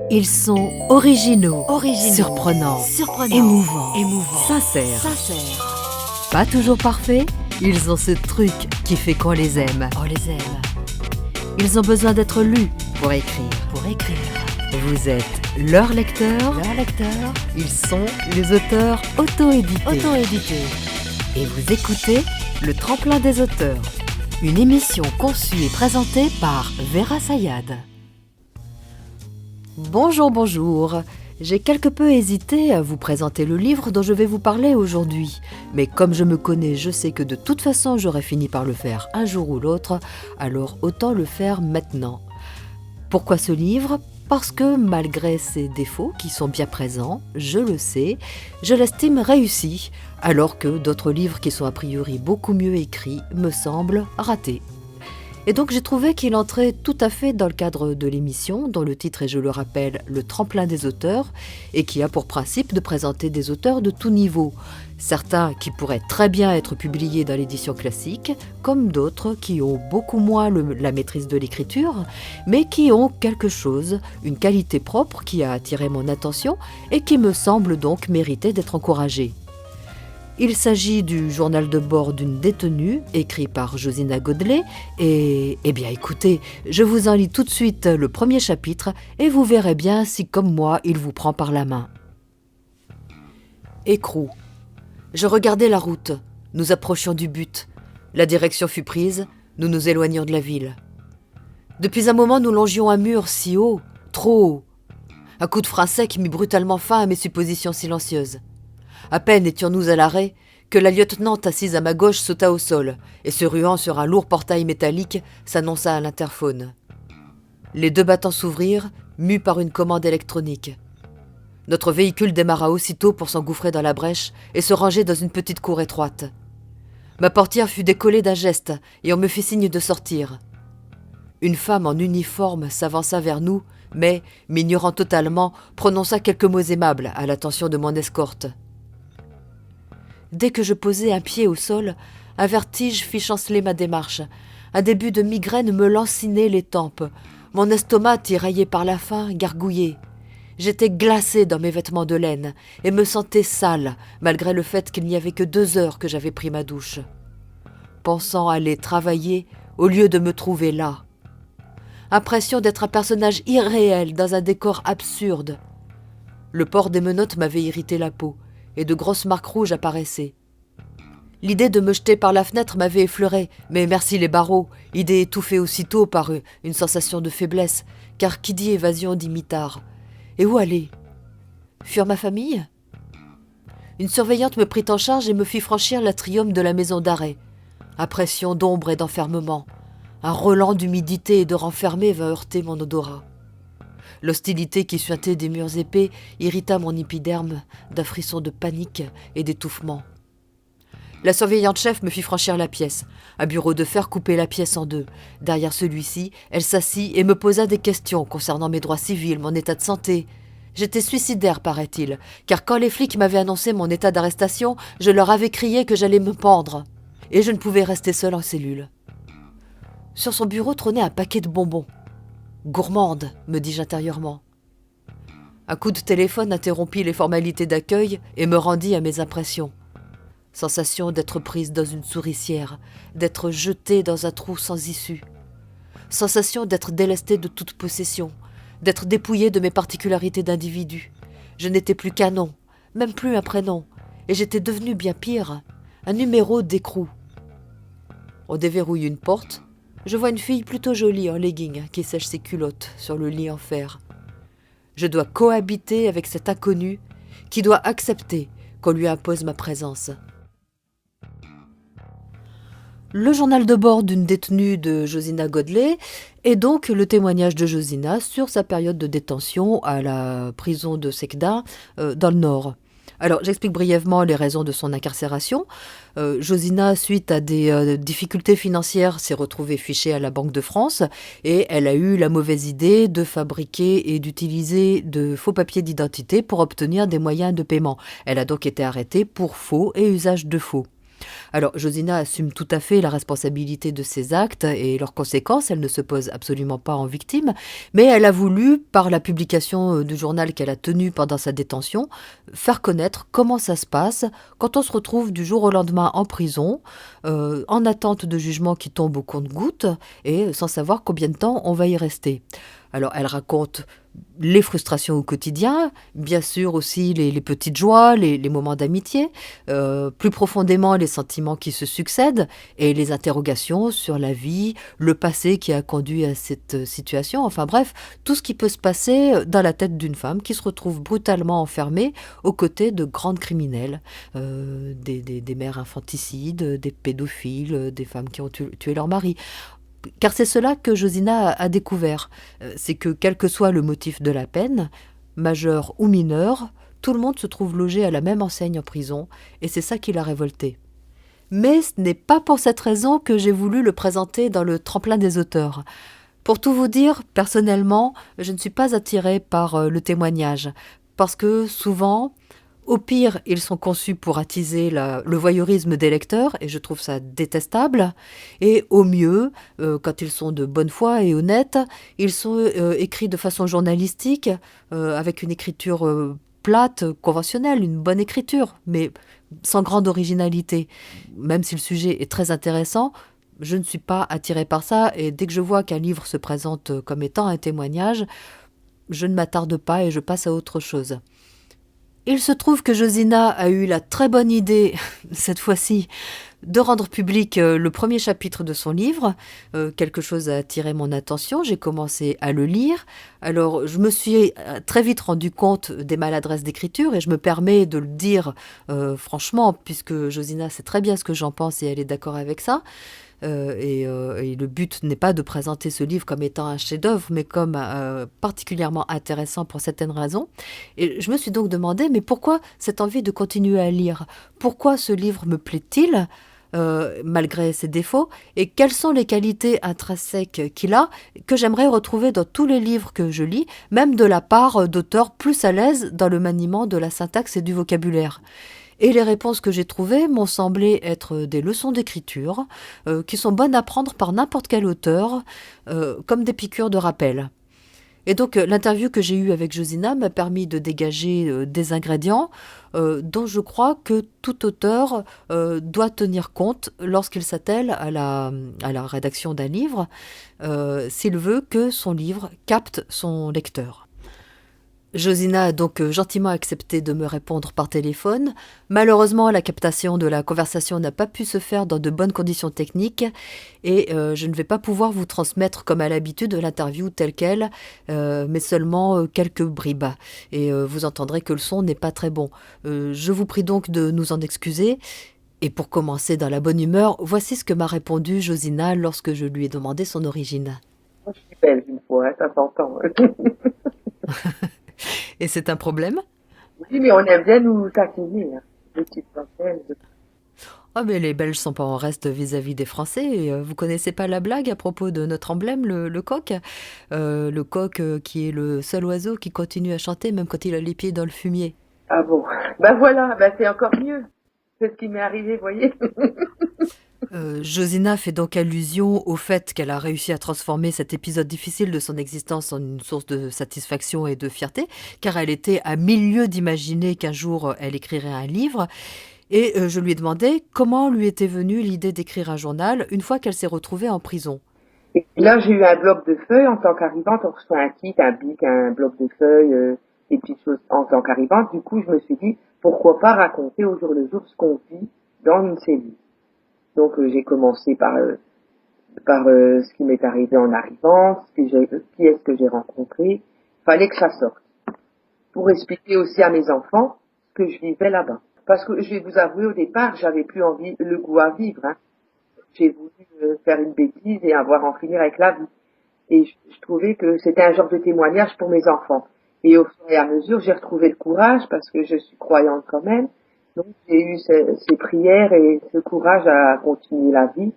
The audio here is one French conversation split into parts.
Ils sont originaux, surprenants, émouvants, sincères. Pas toujours parfaits, ils ont ce truc qui fait qu'on les aime. Ils ont besoin d'être lus pour écrire. Vous êtes leur lecteur. Ils sont les auteurs auto-édités. Et vous écoutez Le Tremplin des auteurs, une émission conçue et présentée par Vera Sayad. Bonjour. J'ai quelque peu hésité à vous présenter le livre dont je vais vous parler aujourd'hui. Mais comme je me connais, je sais que de toute façon j'aurais fini par le faire un jour ou l'autre, alors autant le faire maintenant. Pourquoi ce livre ? Parce que malgré ses défauts qui sont bien présents, je le sais, je l'estime réussi, alors que d'autres livres qui sont a priori beaucoup mieux écrits me semblent ratés. Et donc j'ai trouvé qu'il entrait tout à fait dans le cadre de l'émission, dont le titre est, je le rappelle, Le Tremplin des auteurs, et qui a pour principe de présenter des auteurs de tout niveau. Certains qui pourraient très bien être publiés dans l'édition classique, comme d'autres qui ont beaucoup moins la maîtrise de l'écriture, mais qui ont quelque chose, une qualité propre qui a attiré mon attention et qui me semble donc mériter d'être encouragée. Il s'agit du journal de bord d'une détenue, écrit par Josina Godley, et bien écoutez, je vous en lis tout de suite le premier chapitre, et vous verrez bien si, comme moi, il vous prend par la main. Écrou. Je regardais la route, nous approchions du but. La direction fut prise, nous nous éloignions de la ville. Depuis un moment, nous longions un mur si haut, trop haut. Un coup de frein sec mit brutalement fin à mes suppositions silencieuses. À peine étions-nous à l'arrêt que la lieutenante assise à ma gauche sauta au sol et se ruant sur un lourd portail métallique s'annonça à l'interphone. Les deux battants s'ouvrirent, mus par une commande électronique. Notre véhicule démarra aussitôt pour s'engouffrer dans la brèche et se ranger dans une petite cour étroite. Ma portière fut décollée d'un geste et on me fit signe de sortir. Une femme en uniforme s'avança vers nous, mais, m'ignorant totalement, prononça quelques mots aimables à l'attention de mon escorte. Dès que je posai un pied au sol, un vertige fit chanceler ma démarche. Un début de migraine me lancinait les tempes. Mon estomac, tiraillé par la faim, gargouillait. J'étais glacée dans mes vêtements de laine et me sentais sale, malgré le fait qu'il n'y avait que 2 heures que j'avais pris ma douche. Pensant aller travailler au lieu de me trouver là. Impression d'être un personnage irréel dans un décor absurde. Le port des menottes m'avait irrité la peau, et de grosses marques rouges apparaissaient. L'idée de me jeter par la fenêtre m'avait effleuré, mais merci les barreaux, idée étouffée aussitôt par une sensation de faiblesse, car qui dit évasion dit mitard. Et où aller ? Fuir ma famille ? Une surveillante me prit en charge et me fit franchir l'atrium de la maison d'arrêt. Impression d'ombre et d'enfermement. Un relent d'humidité et de renfermé va heurter mon odorat. L'hostilité qui suintait des murs épais irrita mon épiderme d'un frisson de panique et d'étouffement. La surveillante chef me fit franchir la pièce. Un bureau de fer coupait la pièce en 2. Derrière celui-ci, elle s'assit et me posa des questions concernant mes droits civils, mon état de santé. J'étais suicidaire, paraît-il, car quand les flics m'avaient annoncé mon état d'arrestation, je leur avais crié que j'allais me pendre. Et je ne pouvais rester seule en cellule. Sur son bureau trônait un paquet de bonbons. Gourmande, me dis-je intérieurement. Un coup de téléphone interrompit les formalités d'accueil et me rendit à mes impressions. Sensation d'être prise dans une souricière, d'être jetée dans un trou sans issue. Sensation d'être délestée de toute possession, d'être dépouillée de mes particularités d'individu. Je n'étais plus qu'un nom, même plus un prénom, et j'étais devenue bien pire, un numéro d'écrou. On déverrouille une porte. Je vois une fille plutôt jolie en legging qui sèche ses culottes sur le lit en fer. Je dois cohabiter avec cet inconnu qui doit accepter qu'on lui impose ma présence. Le journal de bord d'une détenue de Josina Godley est donc le témoignage de Josina sur sa période de détention à la prison de Sekda dans le Nord. Alors, j'explique brièvement les raisons de son incarcération. Josina, suite à des difficultés financières, s'est retrouvée fichée à la Banque de France et elle a eu la mauvaise idée de fabriquer et d'utiliser de faux papiers d'identité pour obtenir des moyens de paiement. Elle a donc été arrêtée pour faux et usage de faux. Alors, Josina assume tout à fait la responsabilité de ses actes et leurs conséquences. Elle ne se pose absolument pas en victime, mais elle a voulu, par la publication du journal qu'elle a tenu pendant sa détention, faire connaître comment ça se passe quand on se retrouve du jour au lendemain en prison, en attente de jugement qui tombe au compte-gouttes et sans savoir combien de temps on va y rester. Alors, elle raconte les frustrations au quotidien, bien sûr aussi les petites joies, les moments d'amitié, plus profondément les sentiments qui se succèdent et les interrogations sur la vie, le passé qui a conduit à cette situation, enfin bref, tout ce qui peut se passer dans la tête d'une femme qui se retrouve brutalement enfermée aux côtés de grandes criminelles, des mères infanticides, des pédophiles, des femmes qui ont tué leur mari. Car c'est cela que Josina a découvert, c'est que quel que soit le motif de la peine, majeur ou mineur, tout le monde se trouve logé à la même enseigne en prison, et c'est ça qui l'a révoltée. Mais ce n'est pas pour cette raison que j'ai voulu le présenter dans le tremplin des auteurs. Pour tout vous dire, personnellement, je ne suis pas attirée par le témoignage, parce que souvent, au pire, ils sont conçus pour attiser le voyeurisme des lecteurs, et je trouve ça détestable. Et au mieux, quand ils sont de bonne foi et honnêtes, ils sont écrits de façon journalistique, avec une écriture plate, conventionnelle, une bonne écriture, mais sans grande originalité. Même si le sujet est très intéressant, je ne suis pas attirée par ça, et dès que je vois qu'un livre se présente comme étant un témoignage, je ne m'attarde pas et je passe à autre chose. Il se trouve que Josina a eu la très bonne idée, cette fois-ci, de rendre public le premier chapitre de son livre. Quelque chose a attiré mon attention, j'ai commencé à le lire. Alors, je me suis très vite rendu compte des maladresses d'écriture et je me permets de le dire franchement, puisque Josina sait très bien ce que j'en pense et elle est d'accord avec ça. Et le but n'est pas de présenter ce livre comme étant un chef-d'œuvre, mais comme particulièrement intéressant pour certaines raisons. Et je me suis donc demandé, mais pourquoi cette envie de continuer à lire? Pourquoi ce livre me plaît-il malgré ses défauts, et quelles sont les qualités intrinsèques qu'il a, que j'aimerais retrouver dans tous les livres que je lis, même de la part d'auteurs plus à l'aise dans le maniement de la syntaxe et du vocabulaire. Et les réponses que j'ai trouvées m'ont semblé être des leçons d'écriture, qui sont bonnes à prendre par n'importe quel auteur, comme des piqûres de rappel. Et donc l'interview que j'ai eue avec Josina m'a permis de dégager des ingrédients dont je crois que tout auteur doit tenir compte lorsqu'il s'attelle à la rédaction d'un livre, s'il veut que son livre capte son lecteur. Josina a donc gentiment accepté de me répondre par téléphone. Malheureusement, la captation de la conversation n'a pas pu se faire dans de bonnes conditions techniques et je ne vais pas pouvoir vous transmettre comme à l'habitude l'interview telle qu'elle, mais seulement quelques bribes. Et vous entendrez que le son n'est pas très bon. Je vous prie donc de nous en excuser. Et pour commencer dans la bonne humeur, voici ce que m'a répondu Josina lorsque je lui ai demandé son origine. Moi, je suis belge une fois, hein, ça s'entend. Et c'est un problème? Oui, mais on aime bien nous taquiner, hein. Les petites françaises. Ah mais les Belges sont pas en reste vis-à-vis des Français. Et, vous connaissez pas la blague à propos de notre emblème, le coq? Le coq qui est le seul oiseau qui continue à chanter même quand il a les pieds dans le fumier. Ah bon? Ben voilà, ben c'est encore mieux. C'est ce qui m'est arrivé, vous voyez. Josina fait donc allusion au fait qu'elle a réussi à transformer cet épisode difficile de son existence en une source de satisfaction et de fierté, car elle était à mille lieues d'imaginer qu'un jour elle écrirait un livre. Et je lui ai demandé comment lui était venue l'idée d'écrire un journal une fois qu'elle s'est retrouvée en prison. Et là, j'ai eu un bloc de feuilles en tant qu'arrivante. On reçoit un kit, un bic, un bloc de feuilles, des petites choses en tant qu'arrivante. Du coup, je me suis dit, pourquoi pas raconter au jour le jour ce qu'on vit dans une cellule. Donc, j'ai commencé par ce qui m'est arrivé en arrivant, qui est-ce que j'ai rencontré. Fallait que ça sorte. Pour expliquer aussi à mes enfants ce que je vivais là-bas. Parce que je vais vous avouer, au départ, j'avais plus envie, le goût à vivre, hein. J'ai voulu faire une bêtise et avoir en finir avec la vie. Et je trouvais que c'était un genre de témoignage pour mes enfants. Et au fur et à mesure, j'ai retrouvé le courage parce que je suis croyante quand même. Donc j'ai eu ces prières et ce courage à continuer la vie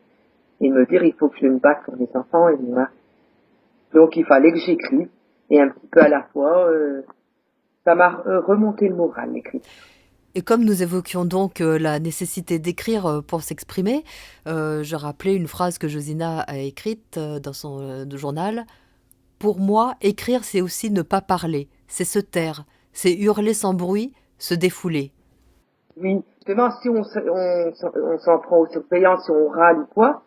et me dire il faut que je me batte pour mes enfants et moi. Donc il fallait que j'écrive et un petit peu à la fois, ça m'a remonté le moral l'écriture. Et comme nous évoquions donc la nécessité d'écrire pour s'exprimer, je rappelais une phrase que Josina a écrite dans son journal. Pour moi, écrire, c'est aussi ne pas parler, c'est se taire, c'est hurler sans bruit, se défouler. Oui, justement, si on s'en prend aux surveillants, si on râle ou quoi,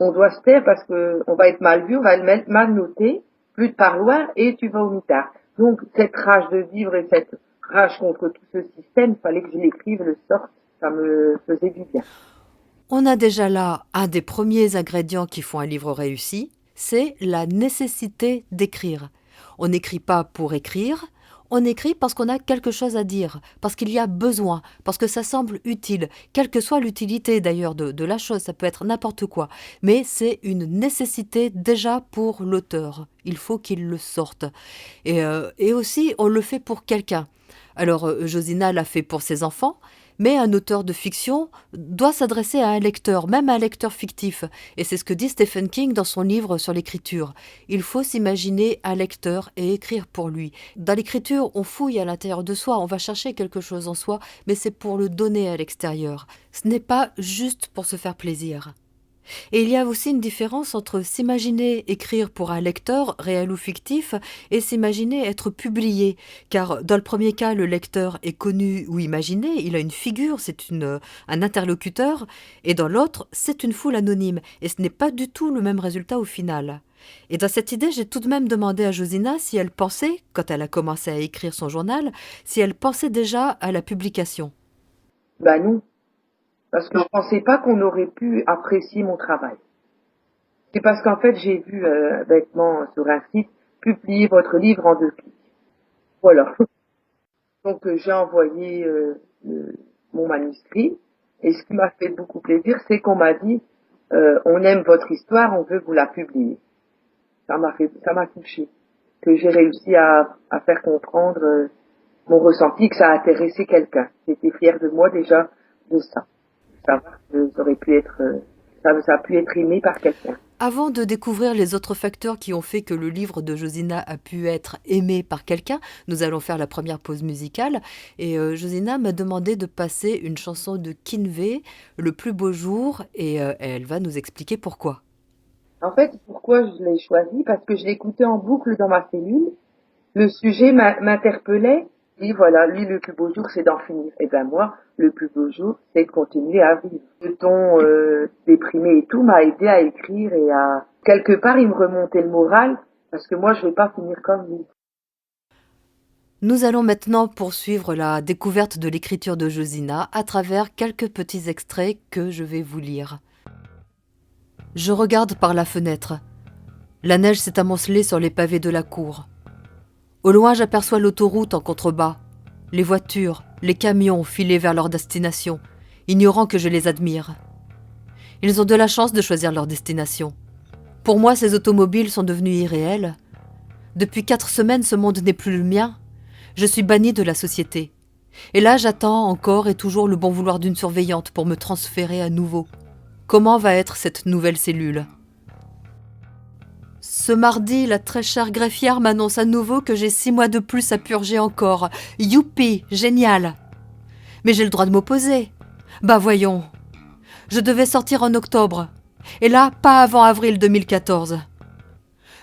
on doit se taire parce que on va être mal vu, on va être mal noté, plus de parloir et tu vas au mitard. Donc, cette rage de vivre et cette rage contre tout ce système, il fallait que je l'écrive, le sorte, ça me faisait du bien. On a déjà là un des premiers ingrédients qui font un livre réussi, c'est la nécessité d'écrire. On n'écrit pas pour écrire, on écrit parce qu'on a quelque chose à dire, parce qu'il y a besoin, parce que ça semble utile, quelle que soit l'utilité d'ailleurs de la chose, ça peut être n'importe quoi, mais c'est une nécessité déjà pour l'auteur, il faut qu'il le sorte. Et aussi, on le fait pour quelqu'un. Alors, Josina l'a fait pour ses enfants, mais un auteur de fiction doit s'adresser à un lecteur, même à un lecteur fictif. Et c'est ce que dit Stephen King dans son livre sur l'écriture. Il faut s'imaginer un lecteur et écrire pour lui. Dans l'écriture, on fouille à l'intérieur de soi, on va chercher quelque chose en soi, mais c'est pour le donner à l'extérieur. Ce n'est pas juste pour se faire plaisir. Et il y a aussi une différence entre s'imaginer écrire pour un lecteur, réel ou fictif, et s'imaginer être publié. Car dans le premier cas, le lecteur est connu ou imaginé, il a une figure, un interlocuteur, et dans l'autre, c'est une foule anonyme. Et ce n'est pas du tout le même résultat au final. Et dans cette idée, j'ai tout de même demandé à Josina si elle pensait, quand elle a commencé à écrire son journal, si elle pensait déjà à la publication. Bah non, parce que je pensais pas qu'on aurait pu apprécier mon travail. C'est parce qu'en fait, j'ai vu bêtement sur un site publier votre livre en 2 clics. Voilà. Donc j'ai envoyé mon manuscrit et ce qui m'a fait beaucoup plaisir, c'est qu'on m'a dit on aime votre histoire, on veut vous la publier. Ça m'a touché que j'ai réussi à faire comprendre mon ressenti, que ça a intéressé quelqu'un. J'étais fière de moi déjà de ça. Savoir que ça aurait pu être ça a pu être aimé par quelqu'un. Avant de découvrir les autres facteurs qui ont fait que le livre de Josina a pu être aimé par quelqu'un, nous allons faire la première pause musicale. Et Josina m'a demandé de passer une chanson de Kinvey, Le plus beau jour, et elle va nous expliquer pourquoi. En fait, pourquoi je l'ai choisi? Parce que je l'écoutais en boucle dans ma cellule. Le sujet m'interpellait. Et voilà, lui, le plus beau jour, c'est d'en finir. Et ben moi, le plus beau jour, c'est de continuer à vivre. Le ton déprimé et tout m'a aidé à écrire et à... Quelque part, il me remontait le moral, parce que moi, je vais pas finir comme lui. Nous allons maintenant poursuivre la découverte de l'écriture de Josina à travers quelques petits extraits que je vais vous lire. Je regarde par la fenêtre. La neige s'est amoncelée sur les pavés de la cour. Au loin, j'aperçois l'autoroute en contrebas. Les voitures, les camions filés vers leur destination, ignorant que je les admire. Ils ont de la chance de choisir leur destination. Pour moi, ces automobiles sont devenus irréels. Depuis 4 semaines, ce monde n'est plus le mien. Je suis banni de la société. Et là, j'attends encore et toujours le bon vouloir d'une surveillante pour me transférer à nouveau. Comment va être cette nouvelle cellule ? Ce mardi, la très chère greffière m'annonce à nouveau que j'ai 6 mois de plus à purger encore. Youpi, génial. Mais j'ai le droit de m'opposer. Bah voyons. Je devais sortir en octobre. Et là, pas avant avril 2014.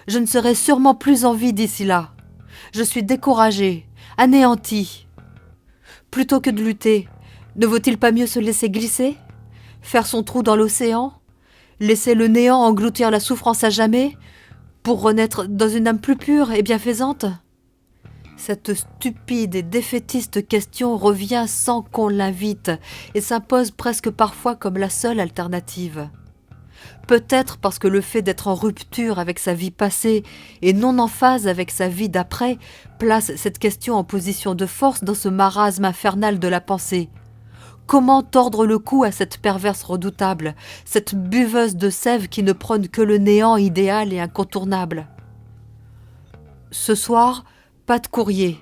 Je ne serai sûrement plus en vie d'ici là. Je suis découragée, anéantie. Plutôt que de lutter, ne vaut-il pas mieux se laisser glisser ? Faire son trou dans l'océan ? Laisser le néant engloutir la souffrance à jamais ? Pour renaître dans une âme plus pure et bienfaisante ? Cette stupide et défaitiste question revient sans qu'on l'invite et s'impose presque parfois comme la seule alternative. Peut-être parce que le fait d'être en rupture avec sa vie passée et non en phase avec sa vie d'après place cette question en position de force dans ce marasme infernal de la pensée. Comment tordre le cou à cette perverse redoutable, cette buveuse de sève qui ne prône que le néant idéal et incontournable ? Ce soir, pas de courrier,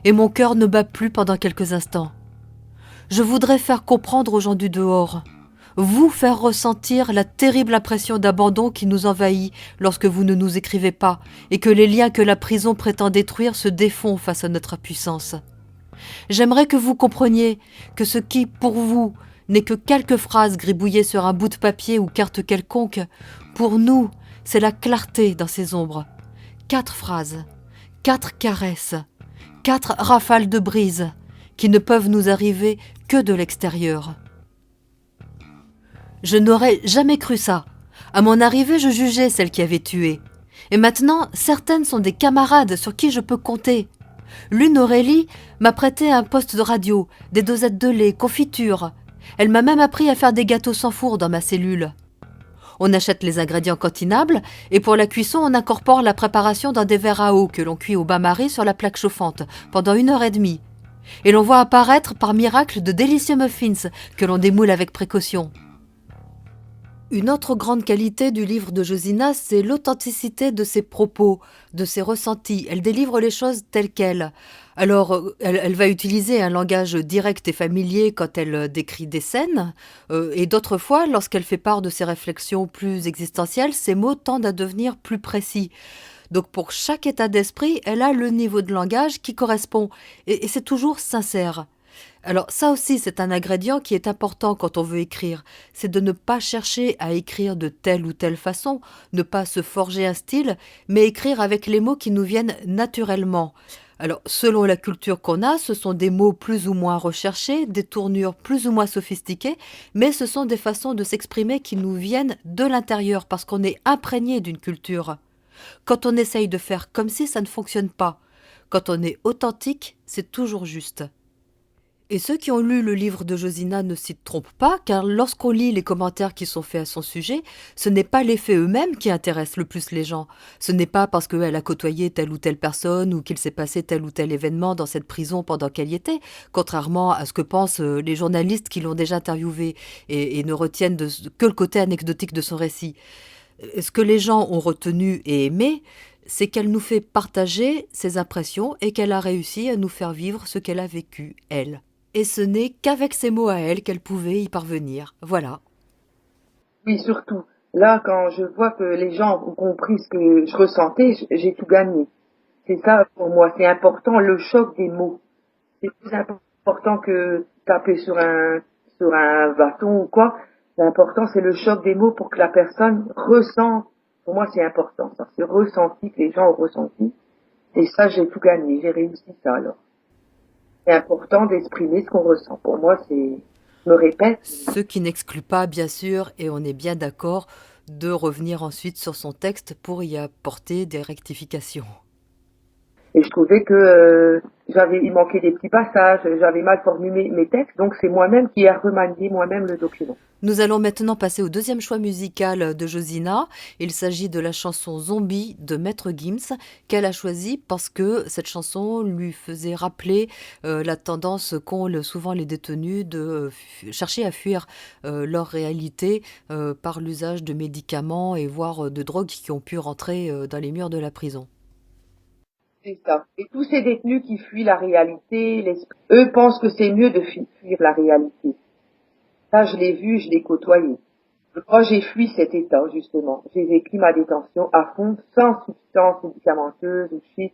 et mon cœur ne bat plus pendant quelques instants. Je voudrais faire comprendre aux gens du dehors, vous faire ressentir la terrible impression d'abandon qui nous envahit lorsque vous ne nous écrivez pas, et que les liens que la prison prétend détruire se défont face à notre impuissance. J'aimerais que vous compreniez que ce qui, pour vous, n'est que quelques phrases gribouillées sur un bout de papier ou carte quelconque, pour nous, c'est la clarté dans ces ombres. 4 phrases, 4 caresses, 4 rafales de brise, qui ne peuvent nous arriver que de l'extérieur. Je n'aurais jamais cru ça. À mon arrivée, je jugeais celle qui avait tué. Et maintenant, certaines sont des camarades sur qui je peux compter. L'une, Aurélie, m'a prêté un poste de radio, des dosettes de lait, confiture. Elle m'a même appris à faire des gâteaux sans four dans ma cellule. On achète les ingrédients cantinables et pour la cuisson, on incorpore la préparation dans des verres à eau que l'on cuit au bain-marie sur la plaque chauffante pendant 1 heure et demie. Et l'on voit apparaître par miracle de délicieux muffins que l'on démoule avec précaution. Une autre grande qualité du livre de Josina, c'est l'authenticité de ses propos, de ses ressentis. Elle délivre les choses telles quelles. Alors, elle va utiliser un langage direct et familier quand elle décrit des scènes, et d'autres fois, lorsqu'elle fait part de ses réflexions plus existentielles, ses mots tendent à devenir plus précis. Donc pour chaque état d'esprit, elle a le niveau de langage qui correspond, et c'est toujours sincère. Alors ça aussi, c'est un ingrédient qui est important quand on veut écrire, c'est de ne pas chercher à écrire de telle ou telle façon, ne pas se forger un style, mais écrire avec les mots qui nous viennent naturellement. Alors, selon la culture qu'on a, ce sont des mots plus ou moins recherchés, des tournures plus ou moins sophistiquées, mais ce sont des façons de s'exprimer qui nous viennent de l'intérieur, parce qu'on est imprégné d'une culture. Quand on essaye de faire comme si, ça ne fonctionne pas. Quand on est authentique, c'est toujours juste. Et ceux qui ont lu le livre de Josina ne s'y trompent pas, car lorsqu'on lit les commentaires qui sont faits à son sujet, ce n'est pas les faits eux-mêmes qui intéressent le plus les gens. Ce n'est pas parce qu'elle a côtoyé telle ou telle personne ou qu'il s'est passé tel ou tel événement dans cette prison pendant qu'elle y était, contrairement à ce que pensent les journalistes qui l'ont déjà interviewée et ne retiennent que le côté anecdotique de son récit. Ce que les gens ont retenu et aimé, c'est qu'elle nous fait partager ses impressions et qu'elle a réussi à nous faire vivre ce qu'elle a vécu, elle. Et ce n'est qu'avec ses mots à elle qu'elle pouvait y parvenir. Voilà. Oui, surtout. Là, quand je vois que les gens ont compris ce que je ressentais, j'ai tout gagné. C'est ça pour moi, c'est important, le choc des mots. C'est plus important que taper sur un bâton ou quoi. L'important, c'est le choc des mots pour que la personne ressente. Pour moi, c'est important, ça. C'est ressenti, que les gens ont ressenti. Et ça, j'ai tout gagné. J'ai réussi ça, alors. C'est important d'exprimer ce qu'on ressent. Pour moi, c'est, je me répète. Ce qui n'exclut pas, bien sûr, et on est bien d'accord, de revenir ensuite sur son texte pour y apporter des rectifications. Et je trouvais que il manquait des petits passages, j'avais mal formulé mes textes, donc c'est moi-même qui ai remanié moi-même le document. Nous allons maintenant passer au deuxième choix musical de Josina. Il s'agit de la chanson Zombie de Maître Gims, qu'elle a choisie parce que cette chanson lui faisait rappeler la tendance qu'ont souvent les détenus de chercher à fuir leur réalité par l'usage de médicaments et voire de drogues qui ont pu rentrer dans les murs de la prison. C'est ça. Et tous ces détenus qui fuient la réalité, eux pensent que c'est mieux de fuir la réalité. Ça, je l'ai vu, je l'ai côtoyé. Moi, j'ai fui cet état, justement. J'ai vécu ma détention à fond, sans substance médicamenteuse ou shit,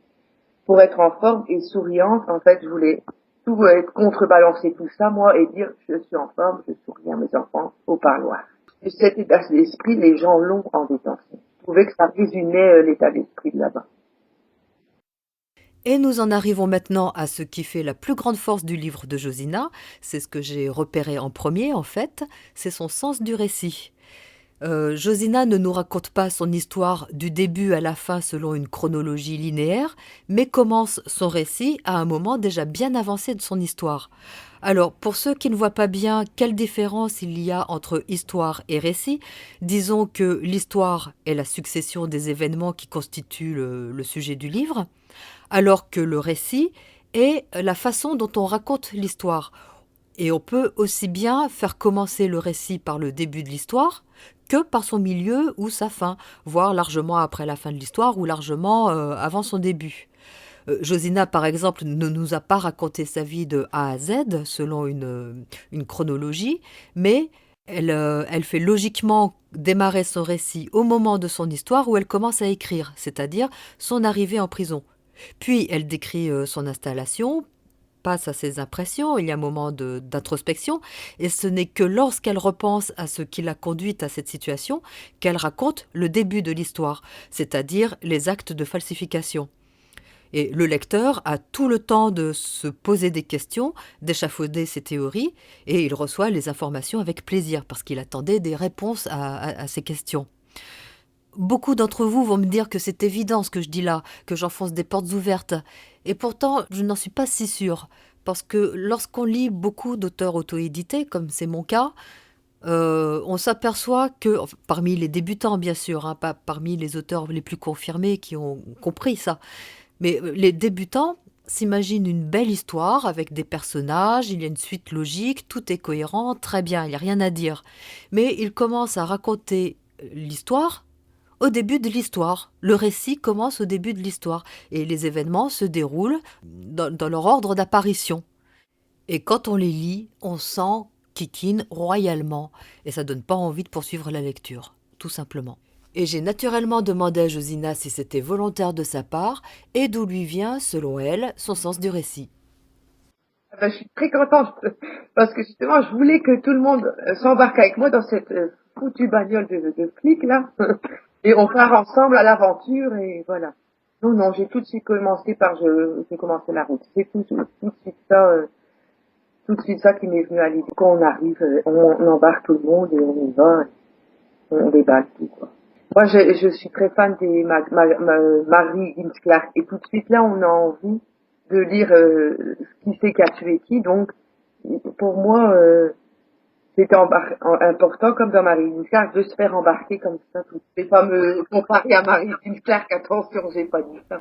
pour être en forme et souriante. En fait, je voulais tout contrebalancer tout ça, moi, et dire, je suis en forme, je souris à mes enfants au parloir. Et cet état d'esprit, les gens l'ont en détention. Je trouvais que ça résumait l'état d'esprit de là-bas. Et nous en arrivons maintenant à ce qui fait la plus grande force du livre de Josina. C'est ce que j'ai repéré en premier, en fait. C'est son sens du récit. Josina ne nous raconte pas son histoire du début à la fin selon une chronologie linéaire, mais commence son récit à un moment déjà bien avancé de son histoire. Alors, pour ceux qui ne voient pas bien quelle différence il y a entre histoire et récit, disons que l'histoire est la succession des événements qui constituent le sujet du livre, alors que le récit est la façon dont on raconte l'histoire. Et on peut aussi bien faire commencer le récit par le début de l'histoire que par son milieu ou sa fin, voire largement après la fin de l'histoire ou largement avant son début. Josina, par exemple, ne nous a pas raconté sa vie de A à Z selon une chronologie, mais elle fait logiquement démarrer son récit au moment de son histoire où elle commence à écrire, c'est-à-dire son arrivée en prison. Puis elle décrit son installation, passe à ses impressions, il y a un moment d'introspection, et ce n'est que lorsqu'elle repense à ce qui l'a conduite à cette situation qu'elle raconte le début de l'histoire, c'est-à-dire les actes de falsification. Et le lecteur a tout le temps de se poser des questions, d'échafauder ses théories, et il reçoit les informations avec plaisir, parce qu'il attendait des réponses à ces questions. Beaucoup d'entre vous vont me dire que c'est évident ce que je dis là, que j'enfonce des portes ouvertes. Et pourtant, je n'en suis pas si sûre. Parce que lorsqu'on lit beaucoup d'auteurs auto-édités, comme c'est mon cas, on s'aperçoit que, enfin, parmi les débutants bien sûr, hein, pas parmi les auteurs les plus confirmés qui ont compris ça, mais les débutants s'imaginent une belle histoire avec des personnages, il y a une suite logique, tout est cohérent, très bien, il n'y a rien à dire. Mais ils commencent à raconter l'histoire au début de l'histoire. Le récit commence au début de l'histoire et les événements se déroulent dans leur ordre d'apparition. Et quand on les lit, on sent Kikine royalement et ça donne pas envie de poursuivre la lecture, tout simplement. Et j'ai naturellement demandé à Josina si c'était volontaire de sa part et d'où lui vient, selon elle, son sens du récit. Je suis très contente parce que justement, je voulais que tout le monde s'embarque avec moi dans cette foutue bagnole de flics là, et on part ensemble à l'aventure et voilà. Non, j'ai tout de suite commencé j'ai commencé la route. C'est tout de suite ça qui m'est venu à l'idée. Quand on arrive, on embarque tout le monde et on y va, on déballe tout quoi. Moi, je suis très fan des Marie Himes Clark et tout de suite là, on a envie de lire qui c'est qui a tué qui. Donc, pour moi, c'était important, comme dans Marie Himes Clark, de se faire embarquer comme ça. C'est pas me comparer à Marie Himes Clark, attention, j'ai pas dit ça.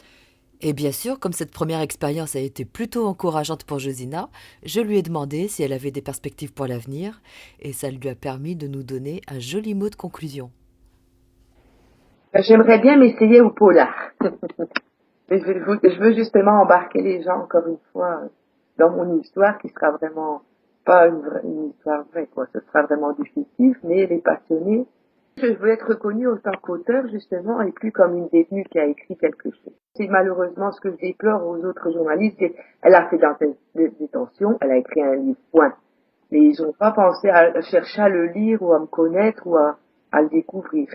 Et bien sûr, comme cette première expérience a été plutôt encourageante pour Josina, je lui ai demandé si elle avait des perspectives pour l'avenir, et ça lui a permis de nous donner un joli mot de conclusion. J'aimerais bien m'essayer au polar. Mais je veux justement embarquer les gens, encore une fois, dans mon histoire, qui sera vraiment pas une histoire vraie, quoi. Ce sera vraiment du fictif, mais les passionnés. Je veux être reconnue autant qu'auteur, justement, et plus comme une détenue qui a écrit quelque chose. C'est malheureusement ce que je déplore aux autres journalistes. Elle a fait dans des détentions, elle a écrit un livre, point. Mais ils n'ont pas pensé à chercher à le lire ou à me connaître ou à le découvrir.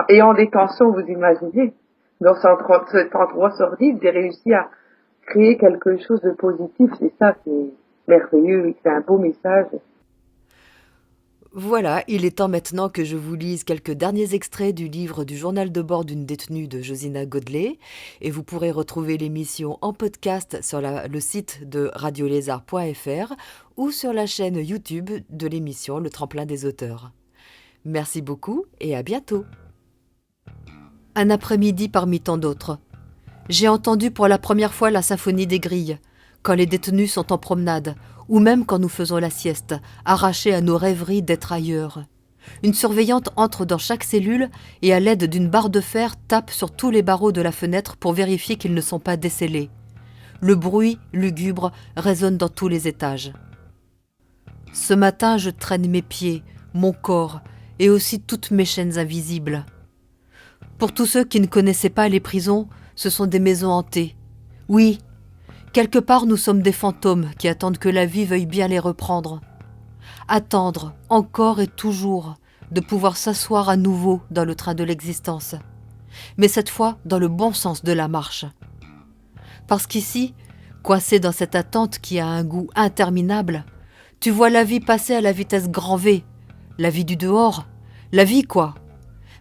Et en détention, vous imaginez, dans cet endroit sordide, j'ai réussi à créer quelque chose de positif. C'est ça qui est merveilleux, c'est un beau message. Voilà, il est temps maintenant que je vous lise quelques derniers extraits du livre du journal de bord d'une détenue de Josina Godlet, et vous pourrez retrouver l'émission en podcast sur le site de radiolézard.fr ou sur la chaîne YouTube de l'émission Le Tremplin des auteurs. Merci beaucoup et à bientôt. Un après-midi parmi tant d'autres. J'ai entendu pour la première fois la symphonie des grilles, quand les détenus sont en promenade, ou même quand nous faisons la sieste, arrachés à nos rêveries d'être ailleurs. Une surveillante entre dans chaque cellule et à l'aide d'une barre de fer tape sur tous les barreaux de la fenêtre pour vérifier qu'ils ne sont pas descellés. Le bruit, lugubre, résonne dans tous les étages. Ce matin, je traîne mes pieds, mon corps, et aussi toutes mes chaînes invisibles. Pour tous ceux qui ne connaissaient pas les prisons, ce sont des maisons hantées. Oui, quelque part nous sommes des fantômes qui attendent que la vie veuille bien les reprendre. Attendre, encore et toujours, de pouvoir s'asseoir à nouveau dans le train de l'existence. Mais cette fois dans le bon sens de la marche. Parce qu'ici, coincé dans cette attente qui a un goût interminable, tu vois la vie passer à la vitesse grand V, la vie du dehors, la vie quoi.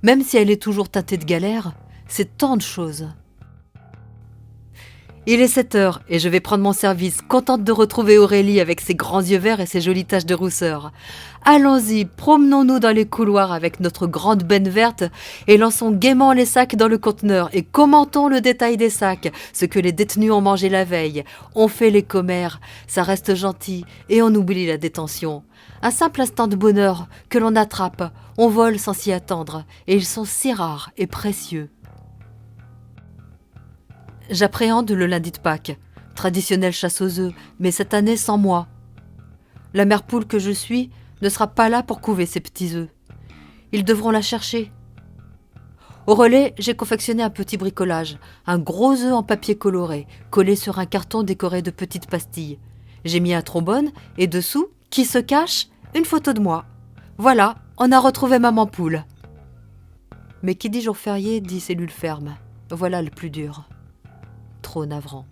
Même si elle est toujours teintée de galère, c'est tant de choses. Il est 7h et je vais prendre mon service, contente de retrouver Aurélie avec ses grands yeux verts et ses jolies taches de rousseur. Allons-y, promenons-nous dans les couloirs avec notre grande benne verte et lançons gaiement les sacs dans le conteneur et commentons le détail des sacs, ce que les détenus ont mangé la veille. On fait les commères, ça reste gentil et on oublie la détention. Un simple instant de bonheur que l'on attrape, on vole sans s'y attendre et ils sont si rares et précieux. J'appréhende le lundi de Pâques, traditionnelle chasse aux œufs, mais cette année sans moi. La mère poule que je suis ne sera pas là pour couver ses petits œufs. Ils devront la chercher. Au relais, j'ai confectionné un petit bricolage, un gros œuf en papier coloré, collé sur un carton décoré de petites pastilles. J'ai mis un trombone et dessous, qui se cache, une photo de moi. Voilà, on a retrouvé maman poule. Mais qui dit jour férié dit cellule ferme. Voilà le plus dur. Trop navrant.